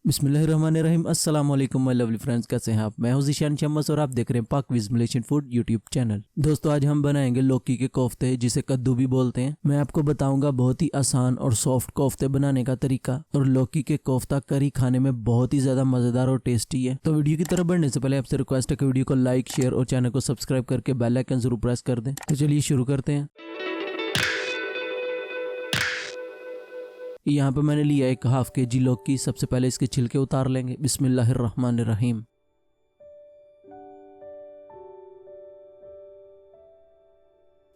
बिस्मिल्लाहिर्रहमानिर्रहीम। अस्सलाम वालेकुम माय लवली फ्रेंड्स, कैसे हैं आप? मैं हूं ज़ीशान शम्स और आप देख रहे हैं पाक विज़ मलेशियन फूड यूट्यूब चैनल। दोस्तों, आज हम बनाएंगे लौकी के कोफ्ते, जिसे कद्दू भी बोलते हैं। मैं आपको बताऊंगा बहुत ही आसान और सॉफ्ट कोफ्ते बनाने का तरीका। और लौकी के कोफ्ता करी खाने में बहुत ही ज्यादा मजेदार और टेस्टी है। तो वीडियो की तरफ बढ़ने से पहले आपसे रिक्वेस्ट है कि वीडियो को लाइक, शेयर और चैनल को सब्सक्राइब करके बेल आइकन जरूर प्रेस कर दें। तो चलिए शुरू करते हैं। यहाँ पे मैंने लिया एक हाफ केजी लौकी। सबसे पहले इसके छिलके उतार लेंगे। बिस्मिल्लाहिर्रहमानिर्रहीम।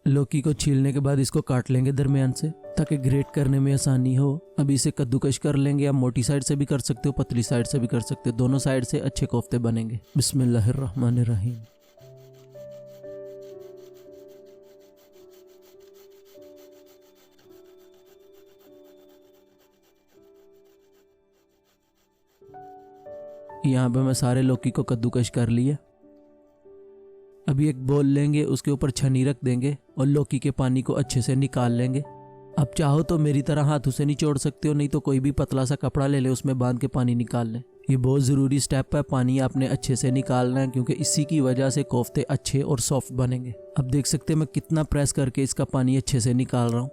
लौकी को छीलने के बाद इसको काट लेंगे दरमियान से, ताकि ग्रेट करने में आसानी हो। अभी इसे कद्दूकश कर लेंगे। आप मोटी साइड से भी कर सकते हो, पतली साइड से भी कर सकते हो। दोनों साइड से अच्छे कोफ्ते बनेंगे। बिस्मिल्लाहिर्रहमानिर्रहीम। यहाँ पे मैं सारे लौकी को कद्दूकश कर लिया। अभी एक बोल लेंगे, उसके ऊपर छन्नी रख देंगे और लौकी के पानी को अच्छे से निकाल लेंगे। आप चाहो तो मेरी तरह हाथों से निचोड़ सकते हो, नहीं तो कोई भी पतला सा कपड़ा ले ले, उसमें बांध के पानी निकाल लें। ये बहुत ज़रूरी स्टेप है। पानी आपने अच्छे से निकालना है, क्योंकि इसी की वजह से कोफ्ते अच्छे और सॉफ्ट बनेंगे। अब देख सकते हैं मैं कितना प्रेस करके इसका पानी अच्छे से निकाल रहा हूँ।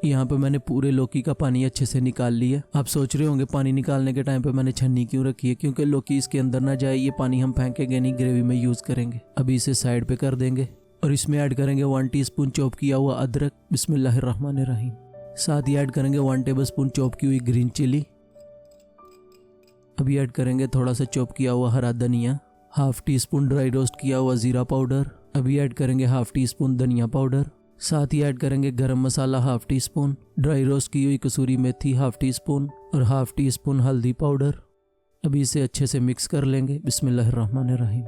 यहाँ पे मैंने पूरे लौकी का पानी अच्छे से निकाल लिया। आप सोच रहे होंगे पानी निकालने के टाइम पे मैंने छन्नी क्यों रखी है? क्योंकि लौकी इसके अंदर ना जाए। ये पानी हम फेंकेंगे नहीं, ग्रेवी में यूज करेंगे। अभी इसे साइड पे कर देंगे और इसमें ऐड करेंगे 1 टीस्पून चॉप किया हुआ अदरक। बिस्मिल्लाहिर्रहमानिर्रहीम। साथ ही ऐड करेंगे 1 टेबलस्पून चॉप की हुई ग्रीन चिली। अभी ऐड करेंगे थोड़ा सा चॉप किया हुआ हरा धनिया। हाफ टी-स्पून ड्राई रोस्ट किया हुआ जीरा पाउडर। अभी ऐड करेंगे हाफ टी-स्पून धनिया पाउडर। साथ ही ऐड करेंगे गरम मसाला हाफ टी-स्पून, ड्राई रोस्ट की हुई कसूरी मेथी हाफ टी-स्पून और हाफ टी-स्पून हल्दी पाउडर। अभी इसे अच्छे से मिक्स कर लेंगे। बिस्मिल्लाहिर्रहमानिर्रहीम।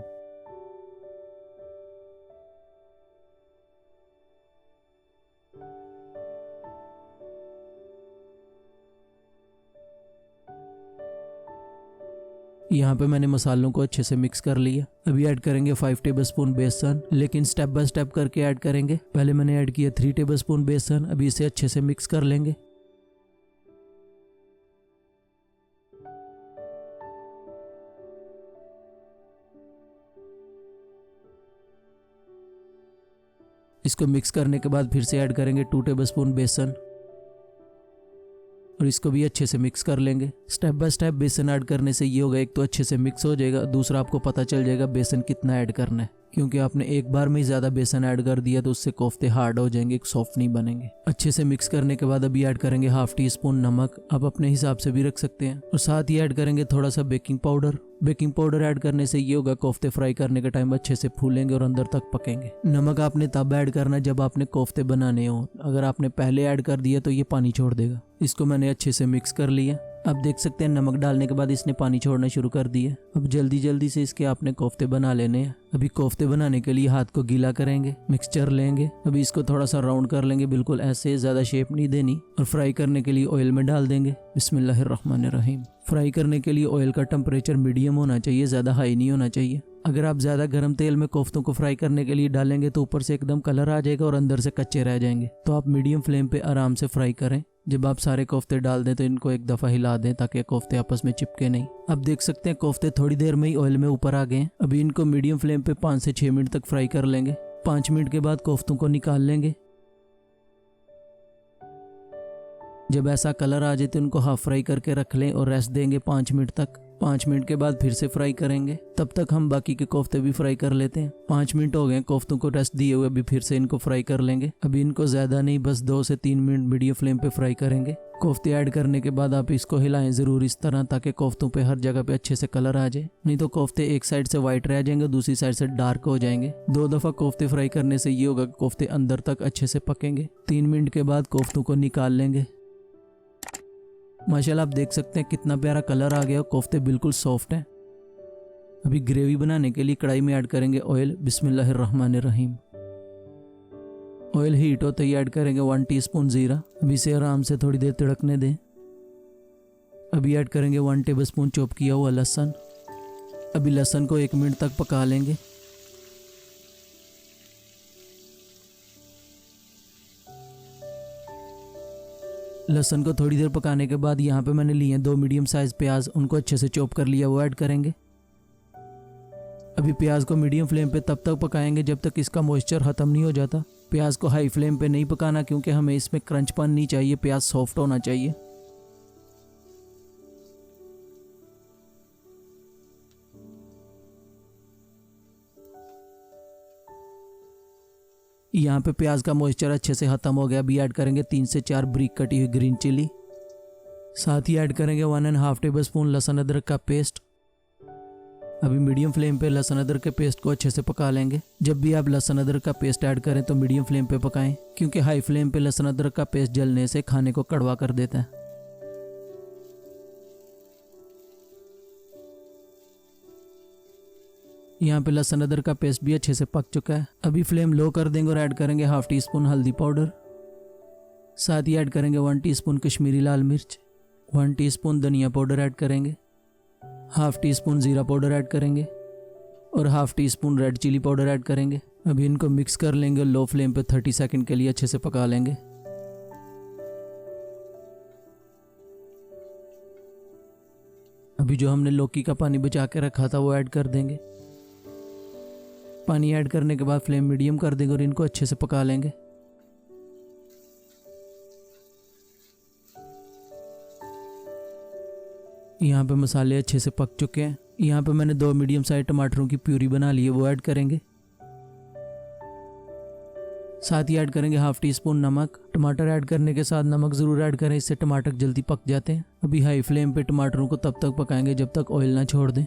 यहाँ पे मैंने मसालों को अच्छे से मिक्स कर लिया। अभी ऐड करेंगे 5 टेबलस्पून बेसन, लेकिन स्टेप बाय स्टेप करके ऐड करेंगे। पहले मैंने ऐड किया 3 टेबलस्पून बेसन। अभी इसे अच्छे से मिक्स कर लेंगे। इसको मिक्स करने के बाद फिर से ऐड करेंगे 2 टेबलस्पून बेसन और इसको भी अच्छे से मिक्स कर लेंगे। स्टेप बाय स्टेप बेसन ऐड करने से ये होगा, एक तो अच्छे से मिक्स हो जाएगा, दूसरा आपको पता चल जाएगा बेसन कितना ऐड करना है। क्योंकि आपने एक बार में ही ज्यादा बेसन ऐड कर दिया तो उससे कोफ्ते हार्ड हो जाएंगे, सॉफ्ट नहीं बनेंगे। अच्छे से मिक्स करने के बाद अभी ऐड करेंगे हाफ टी-स्पून नमक। आप अपने हिसाब से भी रख सकते हैं। और साथ ही ऐड करेंगे थोड़ा सा baking powder. Baking powder add करने से ये होगा, कोफ्ते फ्राई करने के टाइम अच्छे से फूलेंगे और अंदर तक पकेंगे। नमक आपने तब ऐड करना जब आपने कोफ्ते बनाने हो। अगर आपने पहले ऐड कर दिया तो ये पानी छोड़ देगा। इसको मैंने अच्छे से मिक्स कर लिया। अब देख सकते हैं नमक डालने के बाद इसने पानी छोड़ना शुरू कर दिया। अब जल्दी जल्दी से इसके आपने कोफ्ते बना लेने हैं। अभी कोफ्ते बनाने के लिए हाथ को गीला करेंगे, मिक्सचर लेंगे। अभी इसको थोड़ा सा राउंड कर लेंगे, बिल्कुल ऐसे, ज्यादा शेप नहीं देनी। और फ्राई करने के लिए ऑयल में डाल देंगे। बिस्मिल्लाहिर्रहमानिर्रहीम। फ्राई करने के लिए ऑयल का टेम्परेचर मीडियम होना चाहिए, ज्यादा हाई नहीं होना चाहिए। अगर आप ज्यादा गर्म तेल में कोफ्तों को फ्राई करने के लिए डालेंगे तो ऊपर से एकदम कलर आ जाएगा और अंदर से कच्चे रह जाएंगे। तो आप मीडियम फ्लेम पे आराम से फ्राई करें। जब आप सारे कोफ्ते डाल दें तो इनको एक दफा हिला दें, ताकि कोफ्ते आपस में चिपके नहीं। अब देख सकते हैं कोफ्ते थोड़ी देर में ही ऑयल में ऊपर आ गए हैं। अभी इनको मीडियम फ्लेम पे 5 से 6 मिनट तक फ्राई कर लेंगे। 5 मिनट के बाद कोफ्तों को निकाल लेंगे। जब ऐसा कलर आ जाए तो इनको हाफ फ्राई करके रख लें और रेस्ट देंगे 5 मिनट तक। 5 मिनट के बाद फिर से फ्राई करेंगे। तब तक हम बाकी के कोफ्ते भी फ्राई कर लेते हैं। 5 मिनट हो गए कोफ्तों को रेस्ट दिए हुए। अभी फिर से इनको फ्राई कर लेंगे। अभी इनको ज्यादा नहीं, बस 2 से 3 मिनट मीडियम फ्लेम पे फ्राई करेंगे। कोफ्ते ऐड करने के बाद आप इसको हिलाएं जरूर इस तरह, ताकि कोफ्तों पे हर जगह पे अच्छे से कलर आ जाए। नहीं तो कोफ्ते एक साइड से व्हाइट रह जाएंगे, दूसरी साइड से डार्क हो जाएंगे। 2 दफा कोफ्ते फ्राई करने से ये होगा कि कोफ्ते अंदर तक अच्छे से पकेंगे। 3 मिनट के बाद कोफ्तों को निकाल लेंगे। माशाल्लाह आप देख सकते हैं कितना प्यारा कलर आ गया। कोफ्ते बिल्कुल सॉफ्ट हैं। अभी ग्रेवी बनाने के लिए कढ़ाई में ऐड करेंगे ऑयल। बिस्मिल्लाहिर्रहमानिर्रहीम। ऑयल हीट होते ही ऐड करेंगे 1 टीस्पून जीरा। अभी इसे आराम से थोड़ी देर तड़कने दें। अभी ऐड करेंगे 1 टेबलस्पून चॉप किया हुआ लहसुन। अभी लहसुन को 1 मिनट तक पका लेंगे। लहसुन को थोड़ी देर पकाने के बाद यहाँ पे मैंने लिए हैं 2 मीडियम साइज प्याज, उनको अच्छे से चॉप कर लिया, वो ऐड करेंगे। अभी प्याज को मीडियम फ्लेम पे तब तक पकाएंगे जब तक इसका मॉइस्चर ख़त्म नहीं हो जाता। प्याज को हाई फ्लेम पे नहीं पकाना क्योंकि हमें इसमें क्रंचपन नहीं चाहिए, प्याज सॉफ्ट होना चाहिए। यहाँ पे प्याज का मॉइस्चर अच्छे से ख़त्म हो गया। अभी ऐड करेंगे 3 से 4 ब्रिक कटी हुई ग्रीन चिली। साथ ही ऐड करेंगे 1.5 टेबल स्पून लहसुन अदरक का पेस्ट। अभी मीडियम फ्लेम पे लहसुन अदरक के पेस्ट को अच्छे से पका लेंगे। जब भी आप लहसुन अदरक का पेस्ट ऐड करें तो मीडियम फ्लेम पे पकाएं क्योंकि हाई फ्लेम पे लहसुन अदरक का पेस्ट जलने से खाने को कड़वा कर देता है। यहाँ पे लहसुन अदरक का पेस्ट भी अच्छे से पक चुका है। अभी फ्लेम लो कर देंगे और ऐड करेंगे 1/2 टीस्पून हल्दी पाउडर। साथ ही ऐड करेंगे 1 टीस्पून कश्मीरी लाल मिर्च, 1 टीस्पून धनिया पाउडर ऐड करेंगे, 1/2 टीस्पून जीरा पाउडर ऐड करेंगे और 1/2 teaspoon red chilli powder add करेंगे। अभी इनको मिक्स कर लेंगे और लो फ्लेम पे 30 सेकंड के लिए अच्छे से पका लेंगे। अभी जो हमने लौकी का पानी बचा के रखा था वो ऐड कर देंगे। पानी ऐड करने के बाद फ्लेम मीडियम कर देंगे और इनको अच्छे से पका लेंगे। यहाँ पे मसाले अच्छे से पक चुके हैं। यहाँ पे मैंने 2 मीडियम साइज टमाटरों की प्यूरी बना ली है, वो ऐड करेंगे। साथ ही ऐड करेंगे 1/2 टीस्पून नमक। टमाटर ऐड करने के साथ नमक ज़रूर ऐड करें, इससे टमाटर जल्दी पक जाते हैं। अभी हाई फ्लेम पे टमाटरों को तब तक पकाएंगे जब तक ऑयल ना छोड़ दें।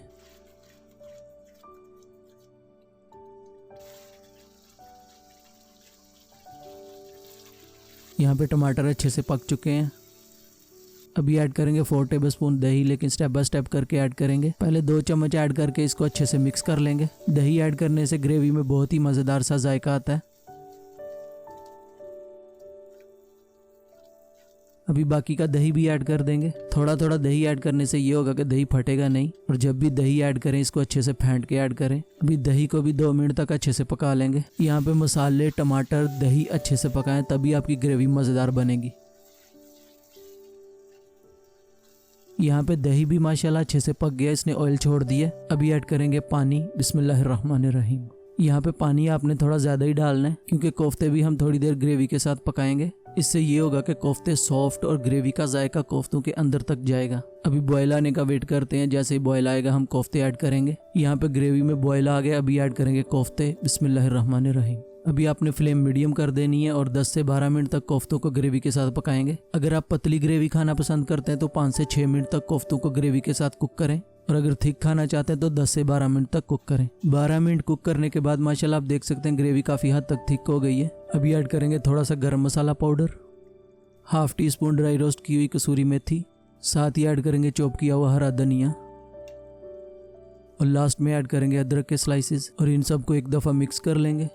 यहाँ पे टमाटर अच्छे से पक चुके हैं। अभी ऐड करेंगे 4 टेबलस्पून दही, लेकिन स्टेप बाय स्टेप करके ऐड करेंगे। पहले 2 चम्मच ऐड करके इसको अच्छे से मिक्स कर लेंगे। दही ऐड करने से ग्रेवी में बहुत ही मज़ेदार सा जायका आता है। अभी बाकी का दही भी ऐड कर देंगे। थोड़ा थोड़ा दही ऐड करने से ये होगा कि दही फटेगा नहीं, और जब भी दही ऐड करें इसको अच्छे से फेंट के ऐड करें। अभी दही को भी 2 मिनट तक अच्छे से पका लेंगे। यहाँ पे मसाले, टमाटर, दही अच्छे से पकाएं, तभी आपकी ग्रेवी मज़ेदार बनेगी। यहाँ पे दही भी माशाल्लाह अच्छे से पक गया, इसने ऑयल छोड़ दिया। अभी ऐड करेंगे पानी। बिस्मिल्लाहिर्रहमानिर्रहीम। यहाँ पे पानी आपने थोड़ा ज़्यादा ही डालना है क्योंकि कोफ्ते भी हम थोड़ी देर ग्रेवी के साथ पकाएंगे। इससे ये होगा कि कोफ्ते सॉफ्ट और ग्रेवी का जायका कोफ्तों के अंदर तक जाएगा। अभी बॉयल आने का वेट करते हैं, जैसे ही बॉयल आएगा हम कोफ्ते ऐड करेंगे। यहाँ पे ग्रेवी में बॉयल आ गया, अभी ऐड करेंगे कोफ्ते। बिस्मिल्लाहिर्रहमानिर्रहीम। अभी आपने फ्लेम मीडियम कर देनी है और 10 से 12 मिनट तक कोफ्तों को ग्रेवी के साथ पकाएंगे। अगर आप पतली ग्रेवी खाना पसंद करते हैं तो 5 से 6 मिनट तक कोफ्तों को ग्रेवी के साथ कुक करें, और अगर थिक खाना चाहते हैं तो 10 से 12 मिनट तक कुक करें। 12 मिनट कुक करने के बाद माशाल्लाह आप देख सकते हैं ग्रेवी काफ़ी हद तक थिक हो गई है। अभी ऐड करेंगे थोड़ा सा गरम मसाला पाउडर, 1/2 टीस्पून ड्राई रोस्ट की हुई कसूरी मेथी, साथ ही ऐड करेंगे चॉप किया हुआ हरा धनिया, और लास्ट में ऐड करेंगे अदरक के स्लाइसेस, और इन सबको एक दफ़ा मिक्स कर लेंगे।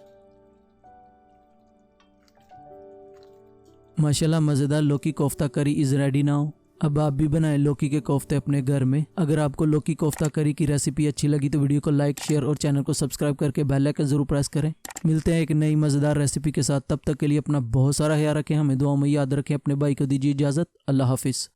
माशाल्लाह मज़ेदार लौकी कोफ्ता करी इज़ रेडी नाउ। अब आप भी बनाएं लौकी के कोफ्ते अपने घर में। अगर आपको लौकी कोफ्ता करी की रेसिपी अच्छी लगी तो वीडियो को लाइक, शेयर और चैनल को सब्सक्राइब करके बेल आइकन जरूर प्रेस करें। मिलते हैं एक नई मज़ेदार रेसिपी के साथ, तब तक के लिए अपना बहुत सारा ख्याल रखें, हमें दुआ में याद रखें। अपने भाई को दीजिए इजाज़त। अल्लाह हाफिज़।